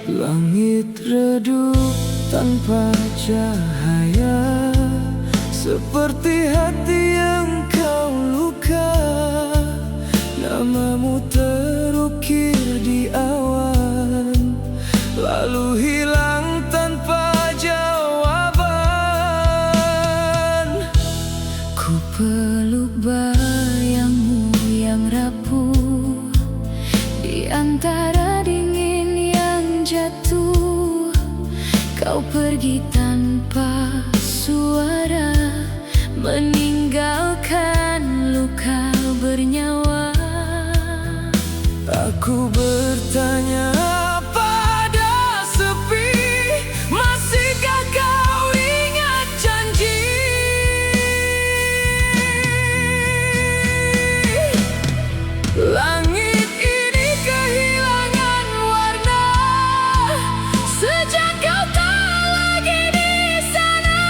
Langit redup tanpa cahaya, seperti hati yang kau luka. Namamu terukir di awan, lalu hilang tanpa jawaban. Ku peluk bayangmu yang rapuh di antara dingin yang jatuh. Kau pergi tanpa suara, meninggalkan luka bernyawa. Aku bertanya pada sepi, masihkah kau ingat janji? Langit ini kehilangan warna sejak kau tak lagi di sana.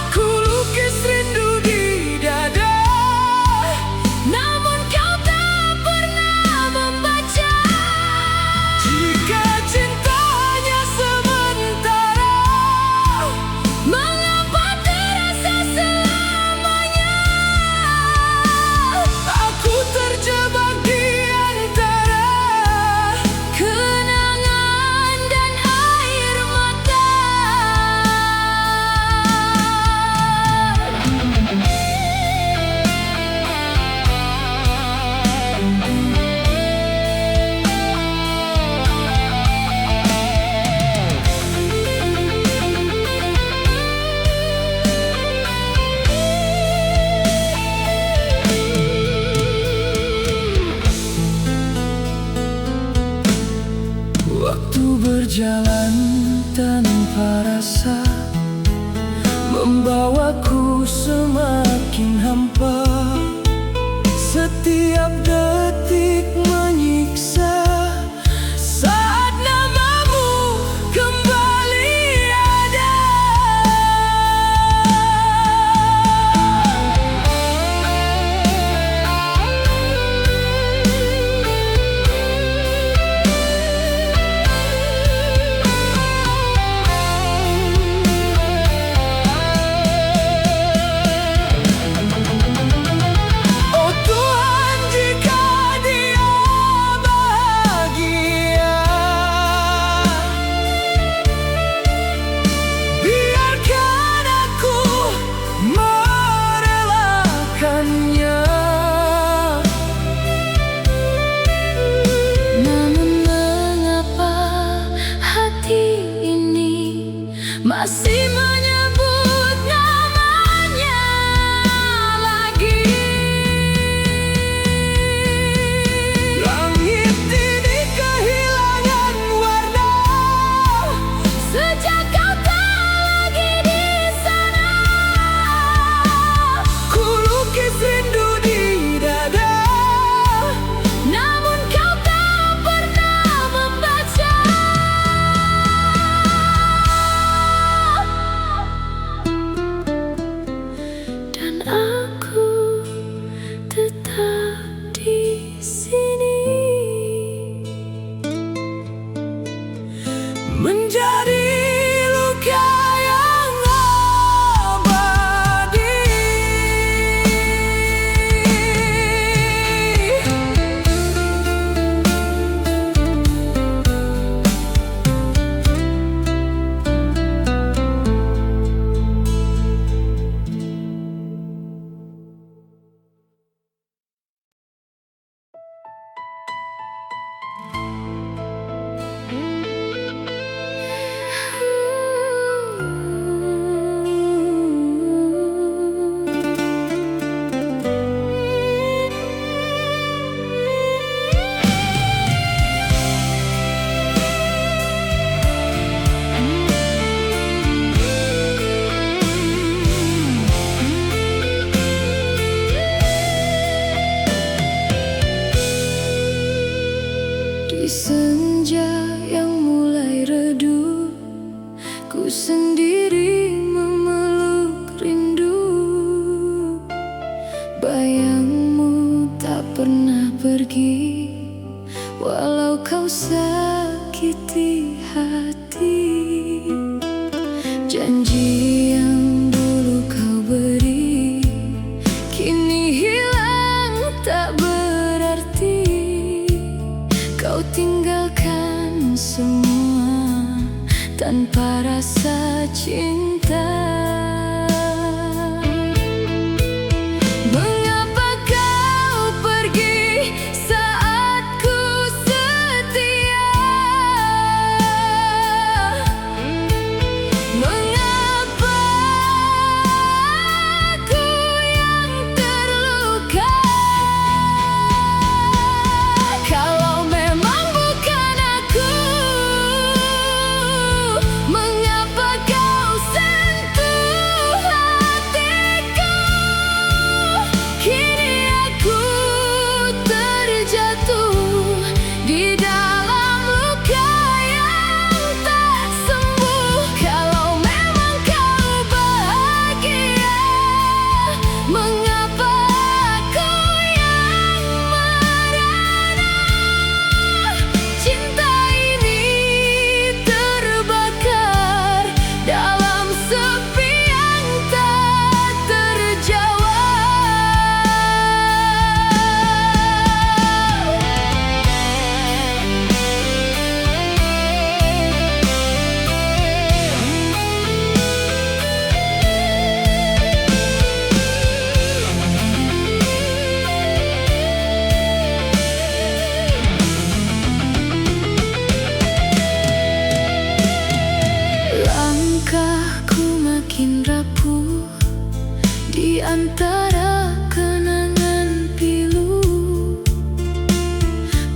Ku lukis rindu di dada, namun kau tak pernah membaca. Jika cintanya sementara, mengapa terasa selamanya? Aku terjebak di antara Kenangan dan air mata. waktu berjalan tanpa rasa, membawaku semakin hampa. Setiap detik menyiksa saat namamu kembali ada. kau sakiti hati. Janji yang dulu kau beri kini hilang tak berarti. Kau tinggalkan semua tanpa rasa cinta. Mengapa kau pergi saat ku setia? Mengapa aku yang terluka? Kalau memang bukan aku, mengapa kau sentuh hatiku? Kini aku terjatuh di dalam luka yang tak sembuh. Kalau memang kau bahagia, mengapa aku yang merana? Cinta ini terbakar dalam sepi yang tak terjawab. Langkahku makin rapuh di antara kenangan pilu.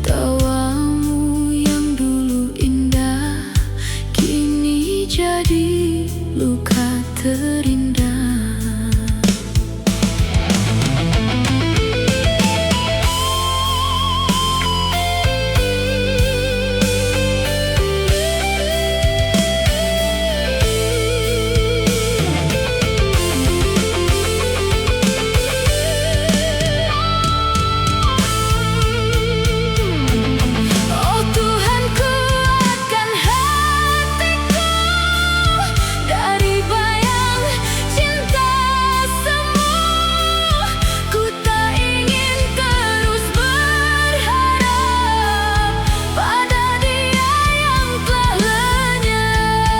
Tawamu yang dulu indah kini jadi luka terindah. Oh Tuhan, kuatkan hatiku dari bayang cinta semu. Ku tak ingin terus berharap pada dia yang telah lenyap.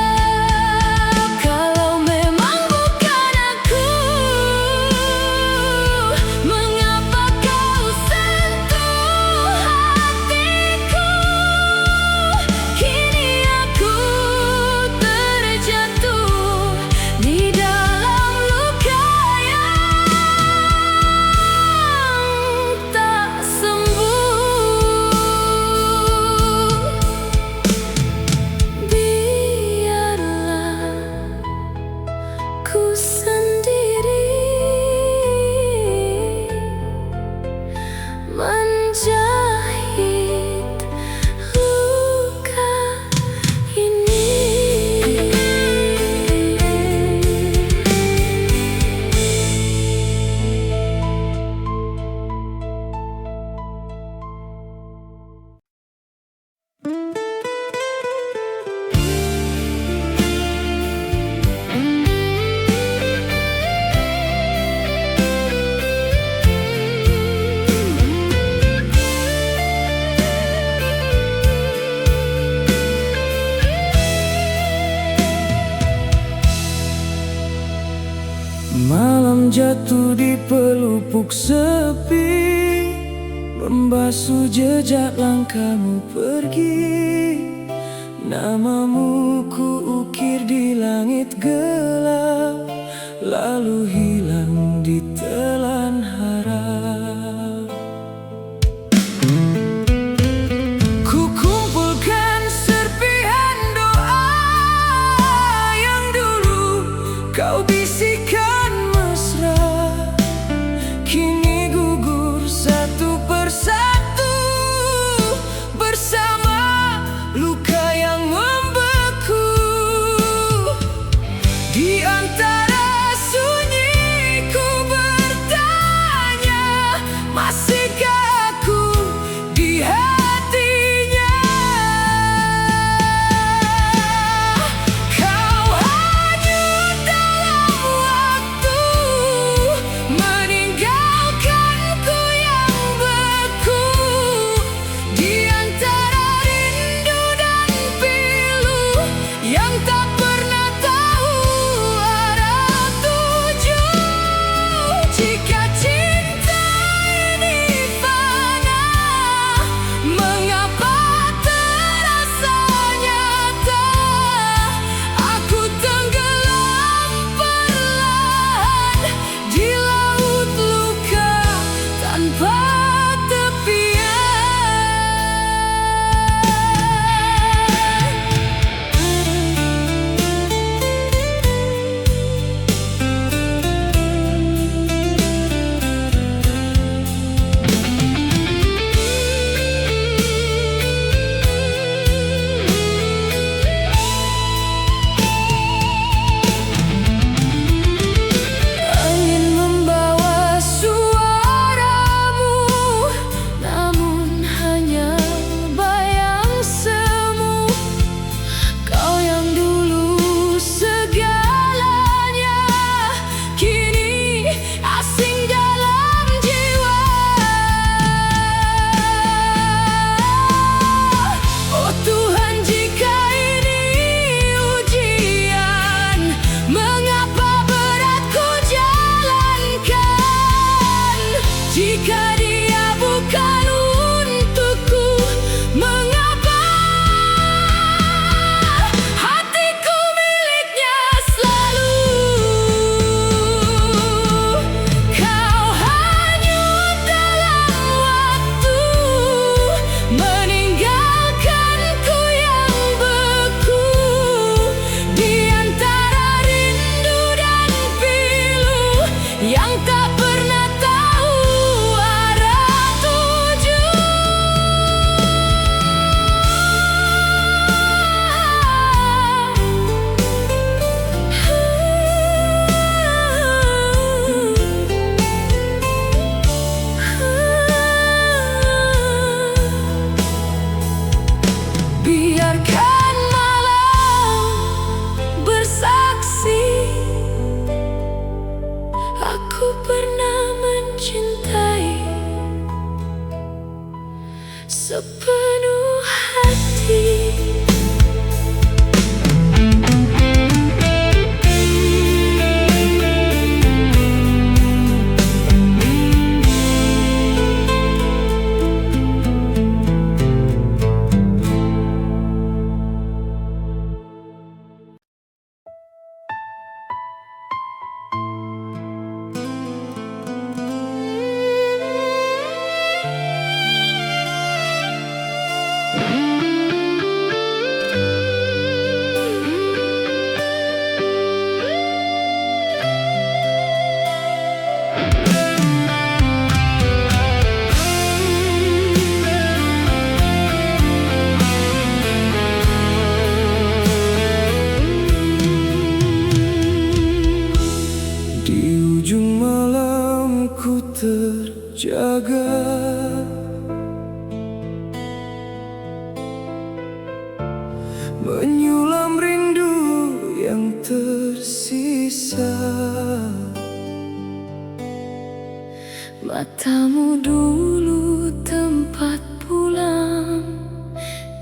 Kalau memang bukan aku, mengapa kau sentuh hatiku? Kini aku terjatuh di dalam luka yang tak sembuh. Biarlah ku sendiri menjahit luka ini. Malam jatuh di pelupuk sepi, membasuh jejak langkahmu pergi. Namamu ku ukir di langit gelap, lalu hilang di telan harap. Ku kumpulkan serpihan doa yang dulu kau bisikan mesra, kini gugur satu persatu bersama luka yang membeku. Di antara sunyi ku bertanya, membawaku terjaga. Menyulam rindu yang tersisa. Matamu dulu tempat pulang,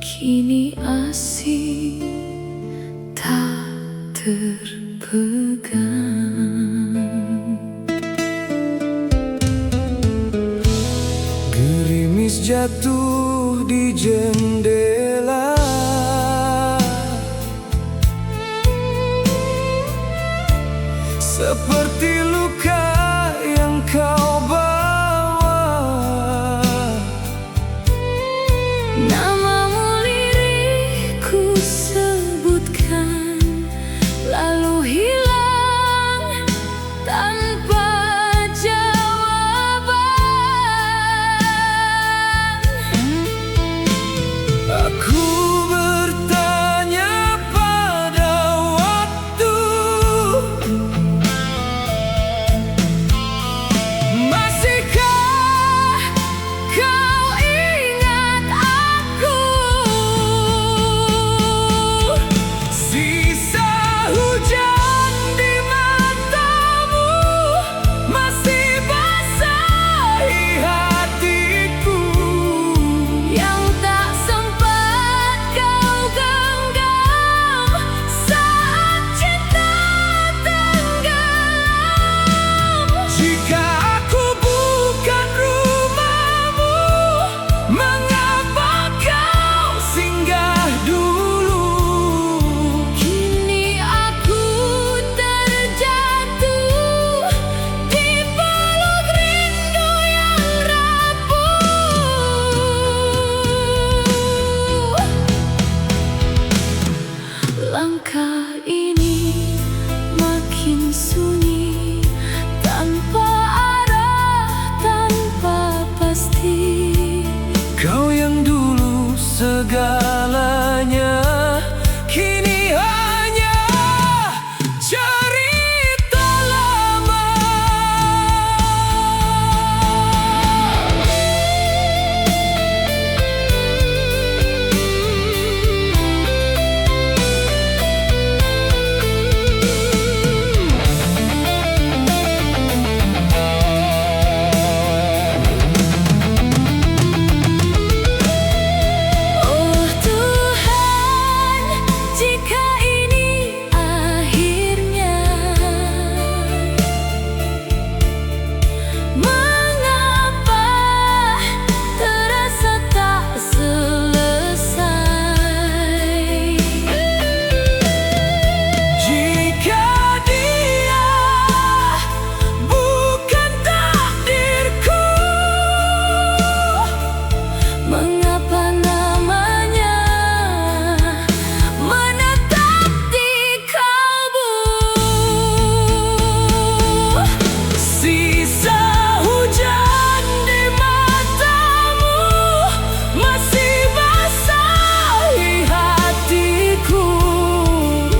kini asing tak terpegang. Gerimis jatuh di jendela, seperti luka yang kau bawa. Namamu lirikku sebutkan, lalu hilang tanpa jawaban. Aku bertanya pada waktu, masihkah kau ingat aku? Sisa hujan di matamu masih basahi hatiku, Yang tak sempat kau genggam saat cinta tenggelam. jika aku bukan rumahmu, mengapa kau singgah dulu? Kini aku terjatuh di peluk rindu yang rapuh. Langkah ini makin sunyi, tanpa arah, tanpa pasti. Kau yang dulu segalanya, kini hanya cerita lama. Oh Tuhan, jika ini akhirnya, mengapa terasa tak selesai? Jika dia bukan takdirku, Mengapa namanya menetap di kalbu? sisa hujan di matamu masih basahi hatiku,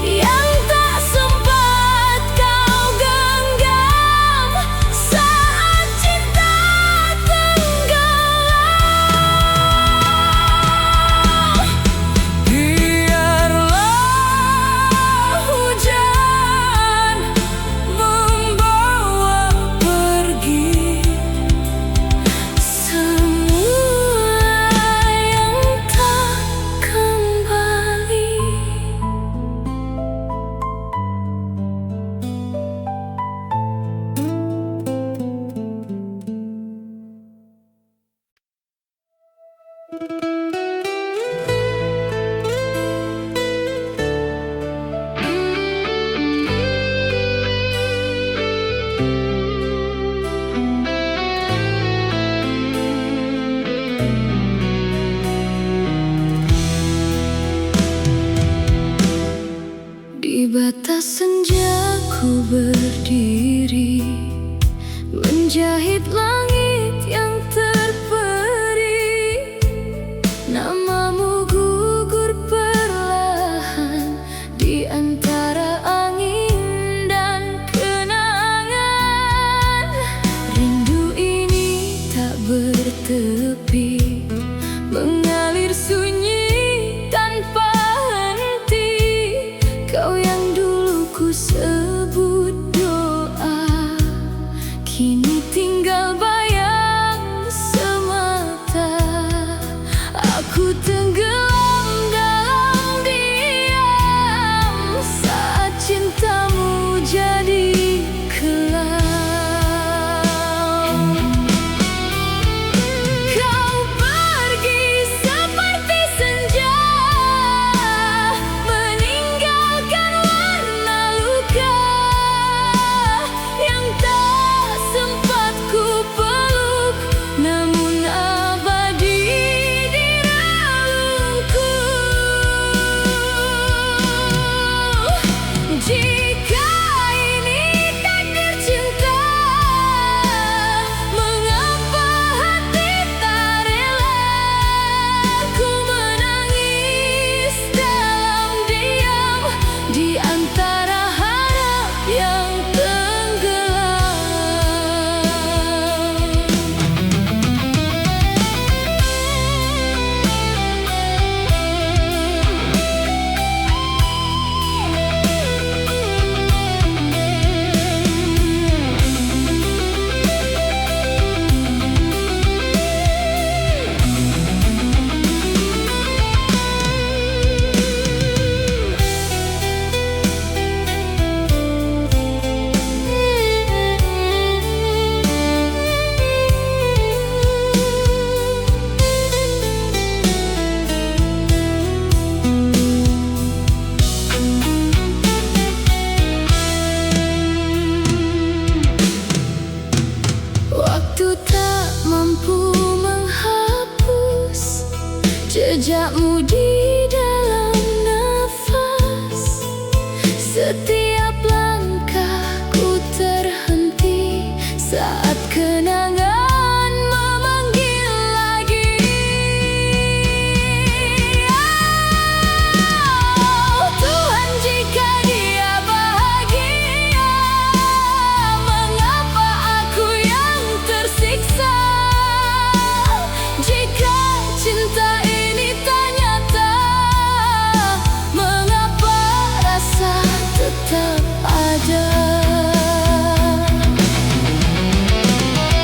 Yang tak sempat kau genggam saat cinta tenggelam. biarlah hujan membawa pergi Semua yang tak kembali. Di batas senja ku berdiri, menjahit langit yang terperi. Namamu gugur perlahan di antara angin dan kenangan. Rindu kini tinggal bayang semata. Aku tenggelam dalam diam saat cintamu jadi kelam. Kau pergi seperti senja, meninggalkan warna luka yang tak sempat ku peluk, namun abadi di relungku. Jika ini takdir cinta, mengapa hati tak rela? Ku menangis dalam diam di antara harap yang tenggelam. Waktu tak mampu menghapus jejakmu di dalam nafas. Setiap langkahku terhenti saat kenangan memanggil lagi. Oh Tuhan, jika dia bahagia, mengapa aku yang tersiksa? Jika cinta ini tak nyata, mengapa rasa tetap ada?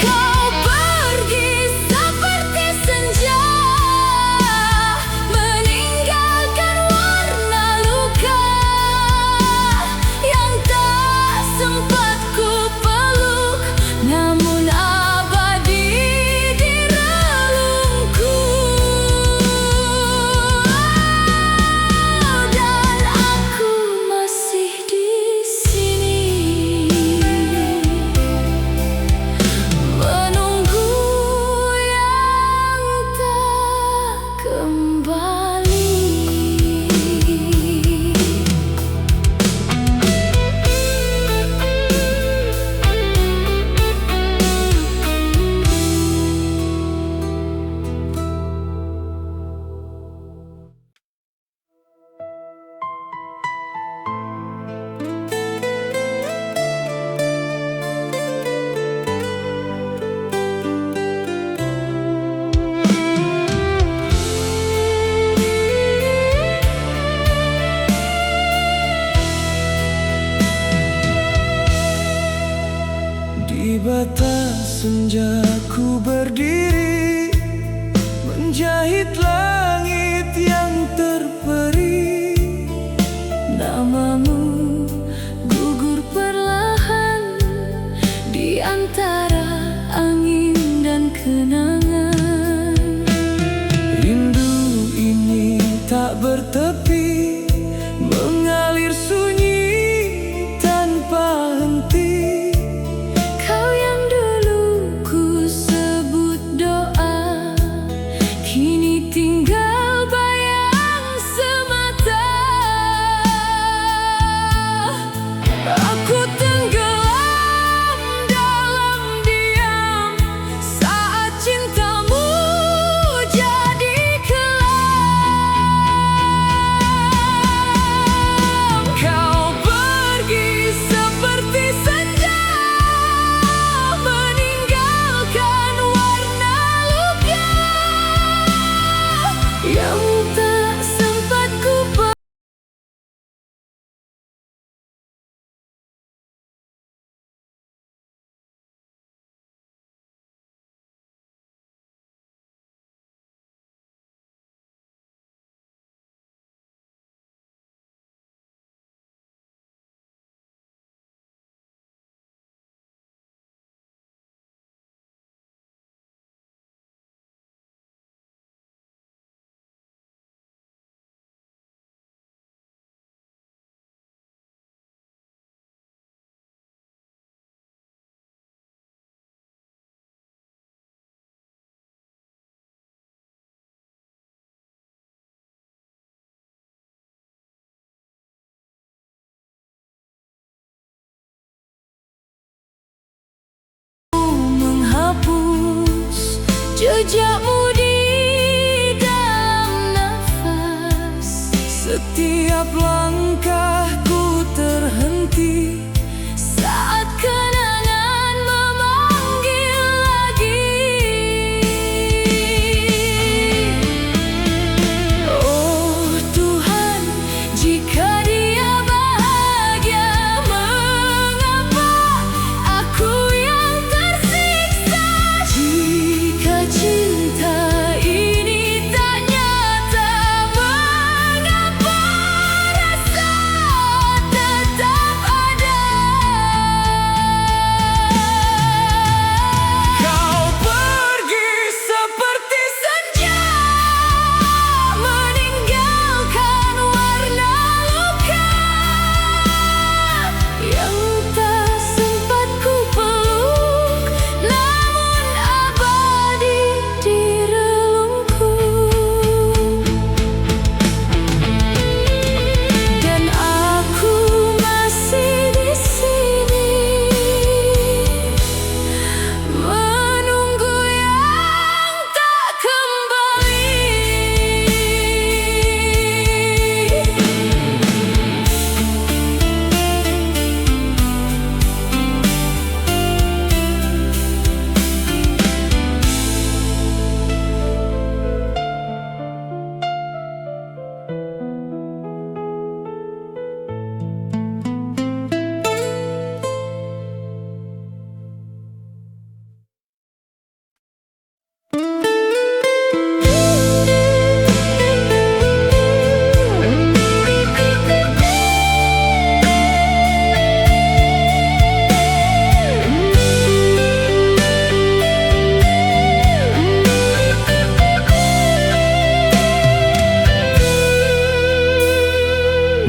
Kau pergi seperti senja, meninggalkan warna luka yang tak sempat ku peluk, namun abadi di relungku. Dan aku masih di sini menunggu yang tak kembali. Di batas senja ku berdiri, menjahit langit yang terperi. Namamu gugur perlahan di antara angin dan kenangan. Rindu ini tak bertepi, mengalir sunyi tanpa henti. Kau yang dulu ku sebut doa, kini tinggal bayang semata. Aku tenggelam dalam diam saat cinta jejakmu di dalam nafas. Setiap langkahku terhenti Saat kenangan memanggil lagi. Oh Tuhan, jika dia bahagia, mengapa aku yang tersiksa? Jika cinta ini tak nyata, mengapa rasa tetap ada? Kau pergi seperti senja, Meninggalkan warna luka yang tak sempat ku peluk, namun abadi di relungku. Dan aku masih di sini menunggu yang tak kembali.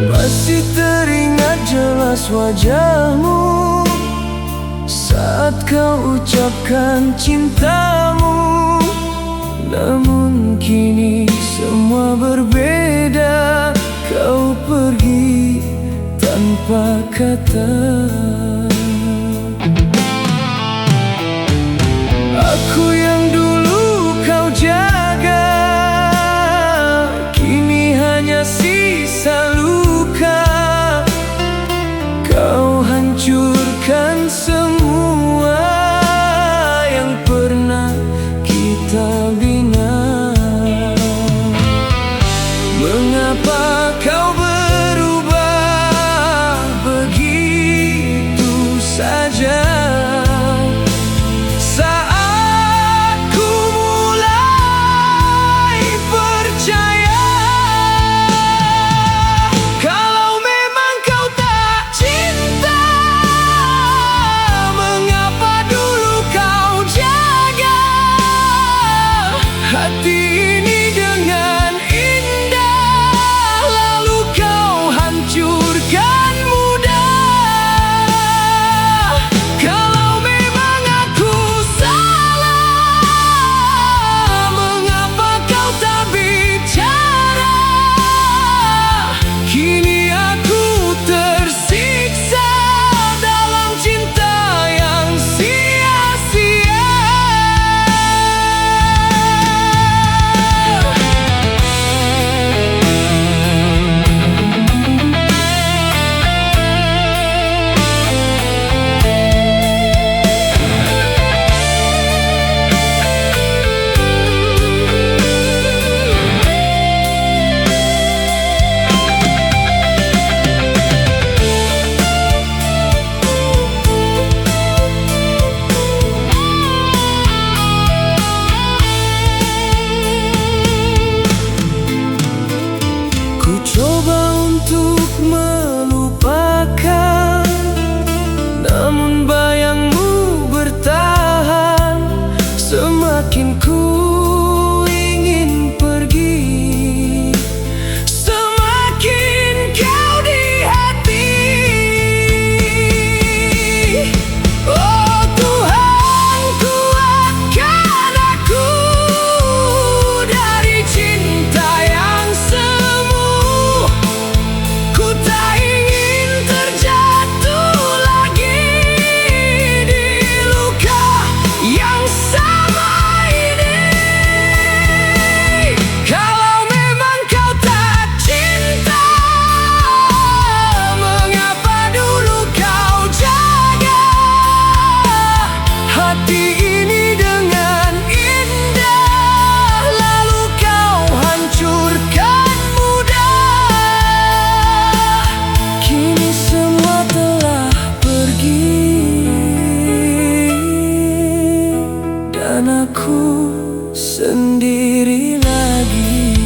masih teringat jelas wajahmu saat kau ucapkan cintamu. Namun kini semua berbeda, kau pergi tanpa kata. Aku yang dulu kau jaga, kini hanya sisa luka. Kau hancurkan semua yang pernah kita bina. Mengapa kau berubah begitu saja? Saat ku mulai percaya, kalau memang kau tak cinta, mengapa dulu kau jaga hati ini dengan indah, lalu kau hancurkan mudah. Kalau memang aku salah, mengapa kau tak bicara? Kini aku tersiksa dalam cinta yang sia-sia. Ku coba untuk melupakan, namun bayangmu bertahan. Semakin ku ingin pergi, semakin kau di hati. Oh Tuhan, kuatkan aku dari cinta yang semu. Ku aku sendiri lagi.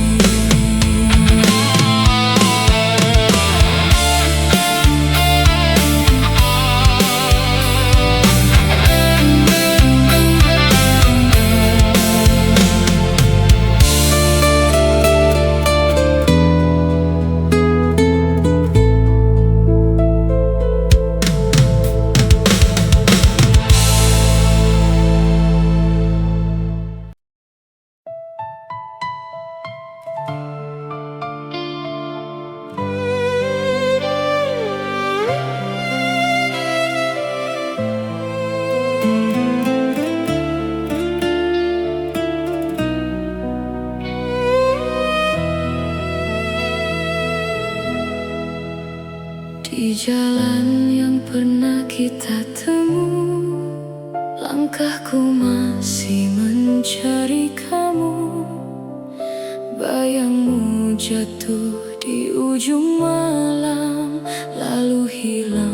Di jalan yang pernah kita temu, langkahku masih mencari kamu. Bayangmu jatuh di ujung malam, lalu hilang